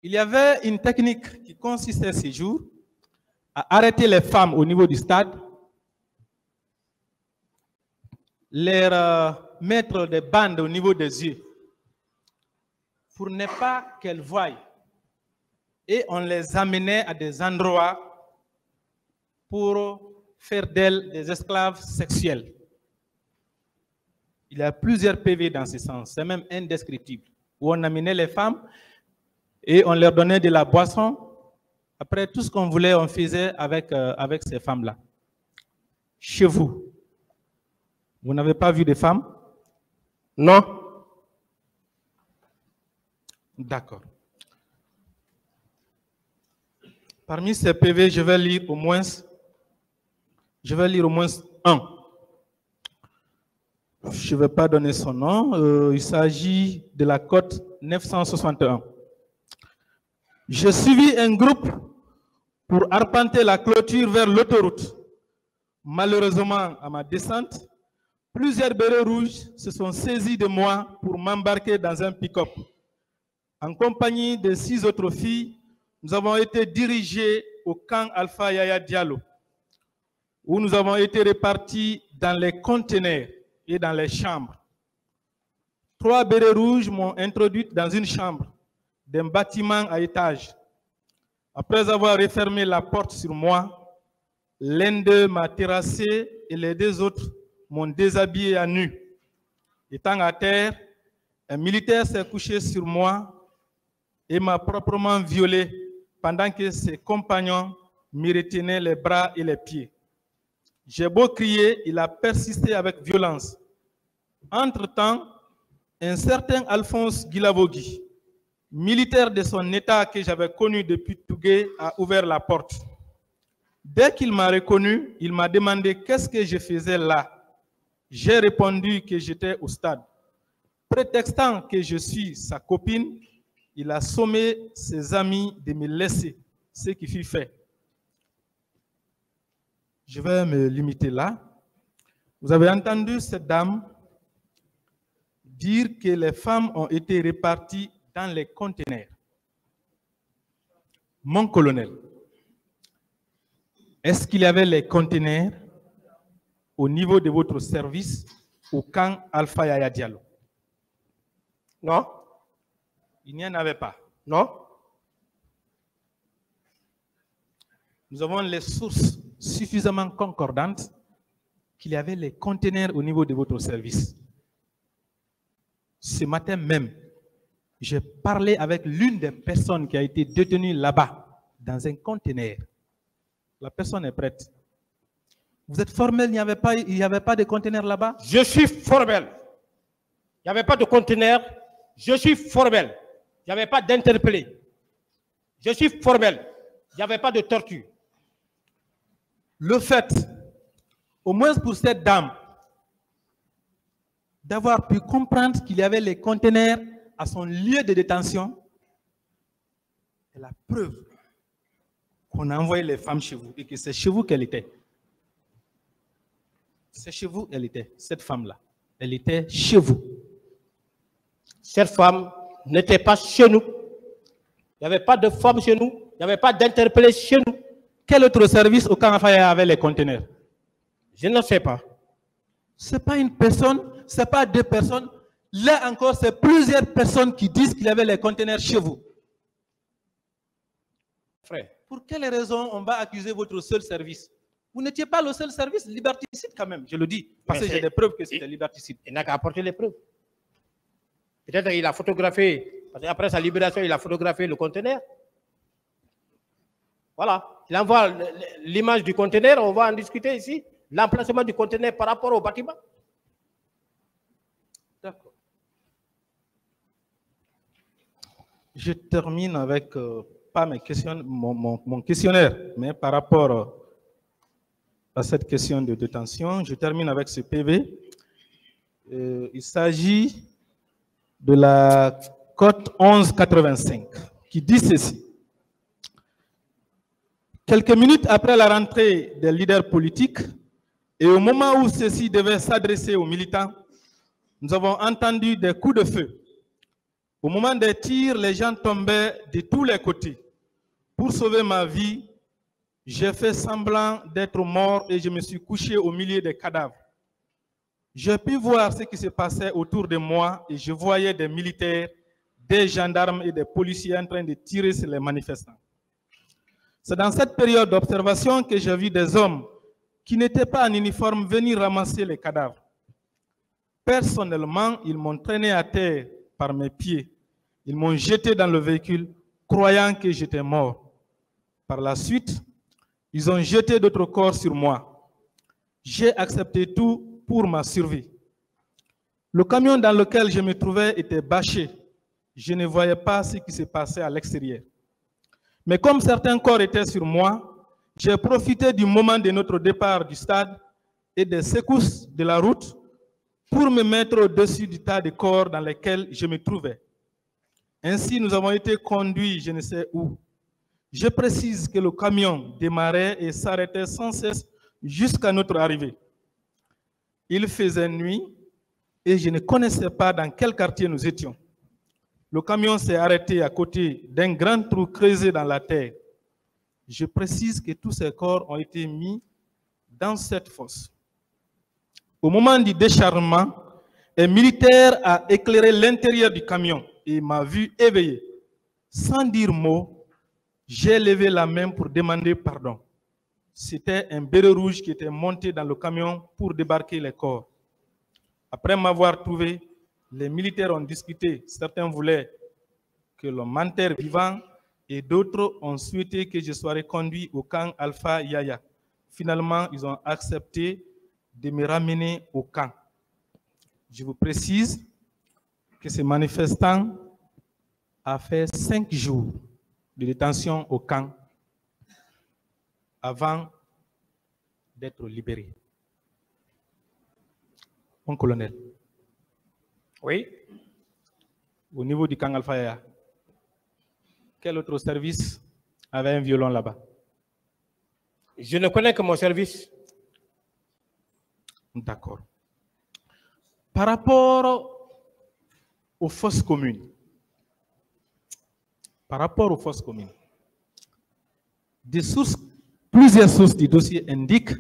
Il y avait une technique qui consistait ces jours à arrêter les femmes au niveau du stade, les mettre des bandes au niveau des yeux pour ne pas qu'elles voient. Et on les amenait à des endroits pour faire d'elles des esclaves sexuels. Il y a plusieurs PV dans ce sens, c'est même indescriptible, où on amenait les femmes et on leur donnait de la boisson. Après, tout ce qu'on voulait, on faisait avec ces femmes-là. Chez vous, vous n'avez pas vu de femmes? Non. D'accord. Parmi ces PV, je vais lire au moins un. Je ne vais pas donner son nom. Il s'agit de la cote 961. Je suivis un groupe pour arpenter la clôture vers l'autoroute. Malheureusement, à ma descente, plusieurs bérets rouges se sont saisis de moi pour m'embarquer dans un pick-up. En compagnie de 6 autres filles, nous avons été dirigés au camp Alpha Yaya Diallo, où nous avons été répartis dans les conteneurs et dans les chambres. 3 bérets rouges m'ont introduite dans une chambre d'un bâtiment à étage. Après avoir refermé la porte sur moi, l'un d'eux m'a terrassé et les 2 autres m'ont déshabillé à nu. Étant à terre, un militaire s'est couché sur moi et m'a proprement violé pendant que ses compagnons me retenaient les bras et les pieds. J'ai beau crier, il a persisté avec violence. Entre-temps, un certain Alphonse Guilavogui, militaire de son état que j'avais connu depuis Tougué, a ouvert la porte. Dès qu'il m'a reconnu, il m'a demandé qu'est-ce que je faisais là. J'ai répondu que j'étais au stade. Prétextant que je suis sa copine, il a sommé ses amis de me laisser, ce qui fut fait. Je vais me limiter là. Vous avez entendu cette dame dire que les femmes ont été réparties dans les conteneurs. Mon colonel, est-ce qu'il y avait les conteneurs au niveau de votre service au camp Alpha Yaya Diallo? Non. Il n'y en avait pas. Non. Nous avons les sources suffisamment concordantes qu'il y avait les conteneurs au niveau de votre service. Ce matin même, j'ai parlé avec l'une des personnes qui a été détenue là-bas, dans un conteneur. La personne est prête. Vous êtes formel, il n'y avait pas de conteneur là-bas? Je suis formel. Il n'y avait pas de conteneur. Je suis formel. Il n'y avait pas d'interpellé. Je suis formel. Il n'y avait pas de torture. Le fait, au moins pour cette dame, d'avoir pu comprendre qu'il y avait les conteneurs à son lieu de détention, est la preuve qu'on a envoyé les femmes chez vous et que c'est chez vous qu'elle était. C'est chez vous qu'elle était, cette femme-là. Elle était chez vous. Cette femme n'était pas chez nous. Il n'y avait pas de femme chez nous. Il n'y avait pas d'interpellé chez nous. Quel autre service au camp Alpha avait les conteneurs? Je ne sais pas. Ce n'est pas une personne, ce n'est pas 2 personnes. Là encore, c'est plusieurs personnes qui disent qu'il y avait les conteneurs chez vous. Frère. Pour quelle raison on va accuser votre seul service? Vous n'étiez pas le seul service liberticide quand même, je le dis. Parce que j'ai des preuves que c'était liberticide. Il n'a qu'à apporter les preuves. Peut-être qu'il a photographié, parce qu'après sa libération, il a photographié le conteneur. Voilà. Il envoie l'image du conteneur, on va en discuter ici. L'emplacement du conteneur par rapport au bâtiment. D'accord. Je termine avec, pas mes questions, mon questionnaire, mais par rapport à cette question de détention, je termine avec ce PV. Il s'agit de la cote 1185 qui dit ceci. Quelques minutes après la rentrée des leaders politiques et au moment où ceux-ci devaient s'adresser aux militants, nous avons entendu des coups de feu. Au moment des tirs, les gens tombaient de tous les côtés. Pour sauver ma vie, j'ai fait semblant d'être mort et je me suis couché au milieu des cadavres. J'ai pu voir ce qui se passait autour de moi et je voyais des militaires, des gendarmes et des policiers en train de tirer sur les manifestants. C'est dans cette période d'observation que j'ai vu des hommes qui n'étaient pas en uniforme venir ramasser les cadavres. Personnellement, ils m'ont traîné à terre par mes pieds. Ils m'ont jeté dans le véhicule, croyant que j'étais mort. Par la suite, ils ont jeté d'autres corps sur moi. J'ai accepté tout pour ma survie. Le camion dans lequel je me trouvais était bâché. Je ne voyais pas ce qui se passait à l'extérieur. Mais comme certains corps étaient sur moi, j'ai profité du moment de notre départ du stade et des secousses de la route pour me mettre au-dessus du tas de corps dans lesquels je me trouvais. Ainsi, nous avons été conduits je ne sais où. Je précise que le camion démarrait et s'arrêtait sans cesse jusqu'à notre arrivée. Il faisait nuit et je ne connaissais pas dans quel quartier nous étions. Le camion s'est arrêté à côté d'un grand trou creusé dans la terre. Je précise que tous ces corps ont été mis dans cette fosse. Au moment du décharnement, un militaire a éclairé l'intérieur du camion et m'a vu éveillé. Sans dire mot, j'ai levé la main pour demander pardon. C'était un béret rouge qui était monté dans le camion pour débarquer les corps. Après m'avoir trouvé, les militaires ont discuté. Certains voulaient que l'on m'enterre vivant et d'autres ont souhaité que je sois reconduit au camp Alpha Yaya. Finalement, ils ont accepté de me ramener au camp. Je vous précise que ces manifestants ont fait 5 jours de détention au camp avant d'être libérés. Mon colonel. Oui. Au niveau du camp Alpha Yaya, quel autre service avait un violon là-bas? Je ne connais que mon service. D'accord. Par rapport aux fosses communes, plusieurs sources du dossier indiquent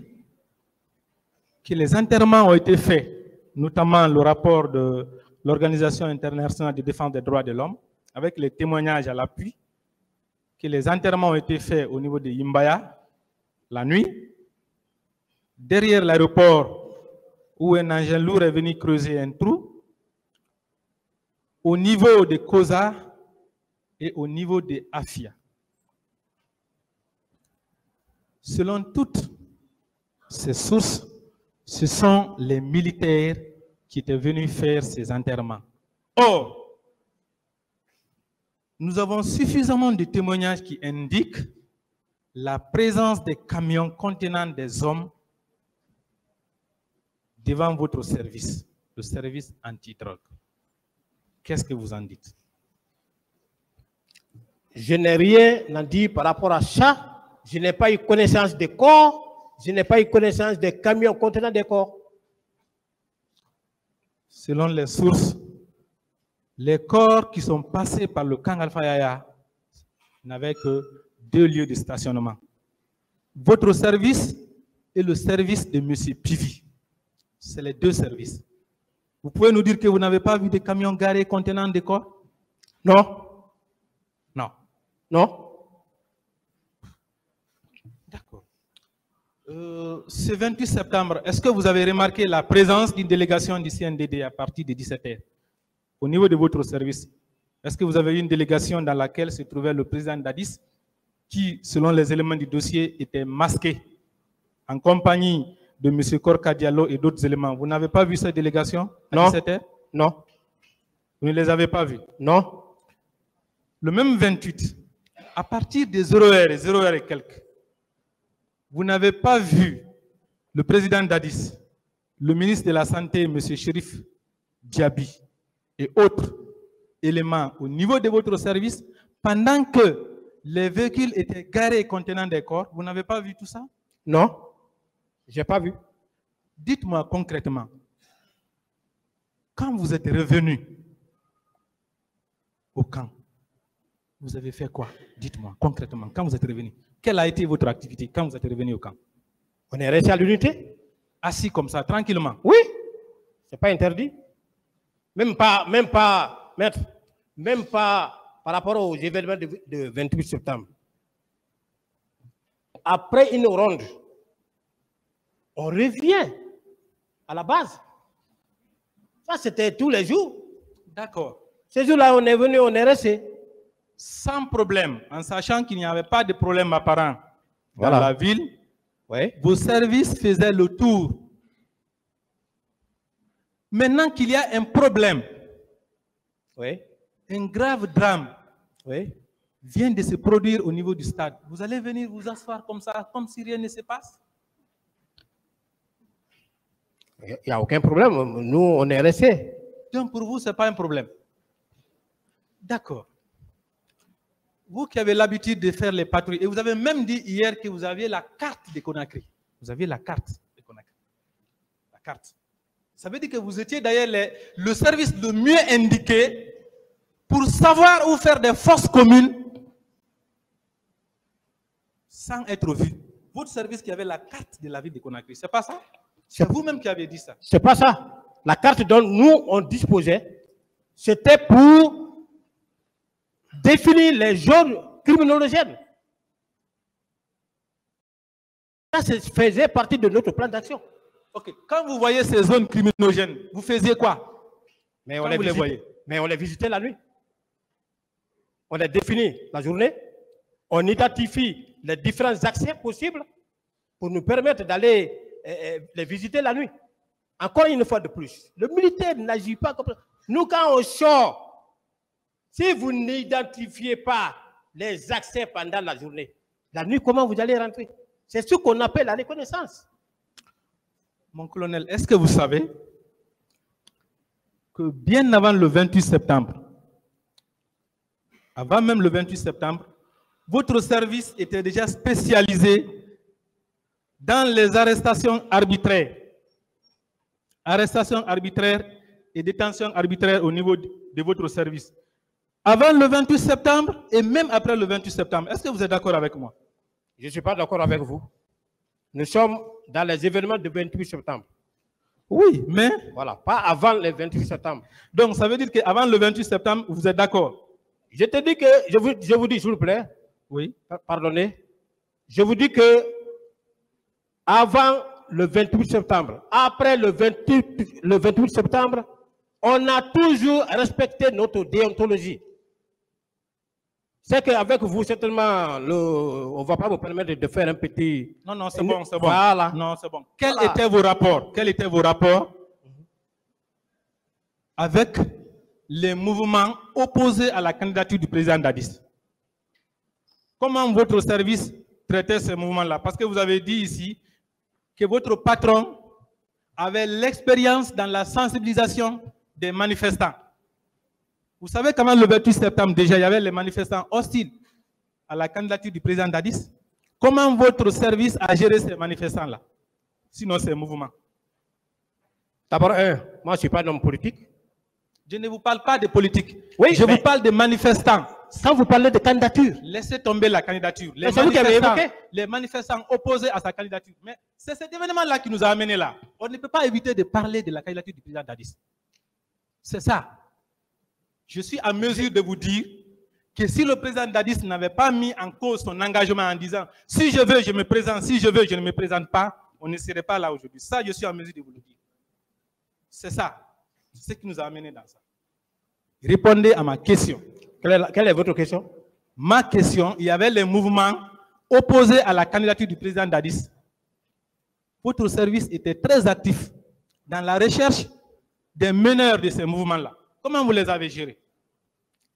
que les enterrements ont été faits, notamment le rapport de l'Organisation internationale de défense des droits de l'homme, avec les témoignages à l'appui, que les enterrements ont été faits au niveau de Yimbaya, la nuit, derrière l'aéroport où un engin lourd est venu creuser un trou, au niveau de Koza et au niveau de Afia. Selon toutes ces sources, ce sont les militaires qui étaient venus faire ces enterrements. Or, nous avons suffisamment de témoignages qui indiquent la présence des camions contenant des hommes devant votre service, le service anti-drogue. Qu'est-ce que vous en dites? Je n'ai rien à dire par rapport à ça. Je n'ai pas eu connaissance des corps. Je n'ai pas eu connaissance des camions contenant des corps. Selon les sources, les corps qui sont passés par le camp Alpha Yaya n'avaient que 2 lieux de stationnement. Votre service et le service de M. Pivi. C'est les 2 services. Vous pouvez nous dire que vous n'avez pas vu des camions garés contenant des corps? Non. Non. Non. D'accord. Ce 28 septembre, est-ce que vous avez remarqué la présence d'une délégation du CNDD à partir de 17h? Au niveau de votre service, est-ce que vous avez eu une délégation dans laquelle se trouvait le président Dadis, qui, selon les éléments du dossier, était masqué en compagnie de M. Korka Diallo et d'autres éléments? Vous n'avez pas vu cette délégation à 17h? Non. Vous ne les avez pas vus? Non. Le même 28, à partir de 0h et 0h et quelques, vous n'avez pas vu le président Dadis, le ministre de la Santé, M. Chérif Diaby, et autres éléments au niveau de votre service, pendant que les véhicules étaient garés contenant des corps? Vous n'avez pas vu tout ça? Non. Je n'ai pas vu. Dites-moi concrètement, quand vous êtes revenu, au camp, vous avez fait quoi? Dites-moi concrètement, quand vous êtes revenu. Quelle a été votre activité quand vous êtes revenu au camp? On est resté à l'unité. Assis comme ça, tranquillement. Oui, c'est pas interdit. Même pas, maître, même pas par rapport aux événements de 28 septembre. Après une ronde, on revient à la base. Ça, c'était tous les jours. D'accord. Ces jours-là, on est venu, on est resté. Sans problème, en sachant qu'il n'y avait pas de problème apparent dans Voilà. la ville, Oui. vos services faisaient le tour. Maintenant qu'il y a un problème, Oui. un grave drame Oui. vient de se produire au niveau du stade, vous allez venir vous asseoir comme ça, comme si rien ne se passe? Il n'y a aucun problème. Nous, on est resté. Donc pour vous, ce n'est pas un problème. D'accord. Vous qui avez l'habitude de faire les patrouilles, et vous avez même dit hier que vous aviez la carte de Conakry. Vous aviez la carte de Conakry. La carte. Ça veut dire que vous étiez d'ailleurs le service le mieux indiqué pour savoir où faire des fosses communes sans être vu. Votre service qui avait la carte de la ville de Conakry, c'est pas ça? C'est vous-même qui avez dit ça. C'est pas ça. La carte dont nous, on disposait, c'était pour définir les zones criminogènes. Ça faisait partie de notre plan d'action. Ok. Quand vous voyez ces zones criminogènes, vous faisiez quoi? Mais Quand vous les voyez. Mais on les visitait la nuit. On les définit la journée. On identifie les différents accès possibles pour nous permettre d'aller les visiter la nuit. Encore une fois de plus, le militaire n'agit pas comme ça. Nous, quand on sort, si vous n'identifiez pas les accès pendant la journée, la nuit, comment vous allez rentrer? C'est ce qu'on appelle la reconnaissance. Mon colonel, est-ce que vous savez que bien avant le 28 septembre, avant même le 28 septembre, votre service était déjà spécialisé dans les arrestations arbitraires. Arrestations arbitraires et détentions arbitraires au niveau de votre service. Avant le 28 septembre et même après le 28 septembre. Est-ce que vous êtes d'accord avec moi? Je ne suis pas d'accord avec vous. Nous sommes dans les événements du 28 septembre. Oui, mais... Voilà, pas avant le 28 septembre. Donc, ça veut dire qu'avant le 28 septembre, vous êtes d'accord? Je te dis que, je vous dis, s'il vous plaît, oui. Pardonnez, je vous dis que avant le 28 septembre, après le 28 septembre, on a toujours respecté notre déontologie. C'est qu'avec vous, certainement, on ne va pas vous permettre de faire un petit... Non, non, c'est bon, c'est bon. Voilà. Non, c'est bon. Quels étaient vos rapports? Quels étaient vos rapports avec les mouvements opposés à la candidature du président Dadis? Comment votre service traitait ces mouvements-là? Parce que vous avez dit ici que votre patron avait l'expérience dans la sensibilisation des manifestants. Vous savez qu'avant le 28 septembre, déjà, il y avait les manifestants hostiles à la candidature du président Dadis. Comment votre service a géré ces manifestants-là? Sinon, ces mouvements. D'abord, moi, je ne suis pas un homme politique. Je ne vous parle pas de politique. Oui, je vous parle de manifestants. Quand vous parlez de candidature, laissez tomber la candidature. Les manifestants opposés à sa candidature. Mais c'est cet événement-là qui nous a amenés là. On ne peut pas éviter de parler de la candidature du président Dadis. C'est ça. Je suis à mesure de vous dire que si le président Dadis n'avait pas mis en cause son engagement en disant « si je veux, je me présente, si je veux, je ne me présente pas », on ne serait pas là aujourd'hui. Ça, je suis à mesure de vous le dire. C'est ça. C'est ce qui nous a amenés dans ça. Répondez à ma question. Quelle est votre question? Ma question, il y avait les mouvements opposés à la candidature du président Dadis. Votre service était très actif dans la recherche des meneurs de ces mouvements-là. Comment vous les avez gérés?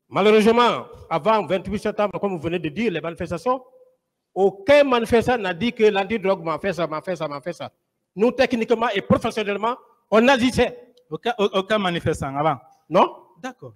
Malheureusement, avant 28 septembre, comme vous venez de dire, les manifestations, aucun manifestant n'a dit que l'antidrogue m'a fait ça, m'a fait ça, m'a fait ça. Nous, techniquement et professionnellement, on agissait. Aucun manifestant avant? Non. D'accord.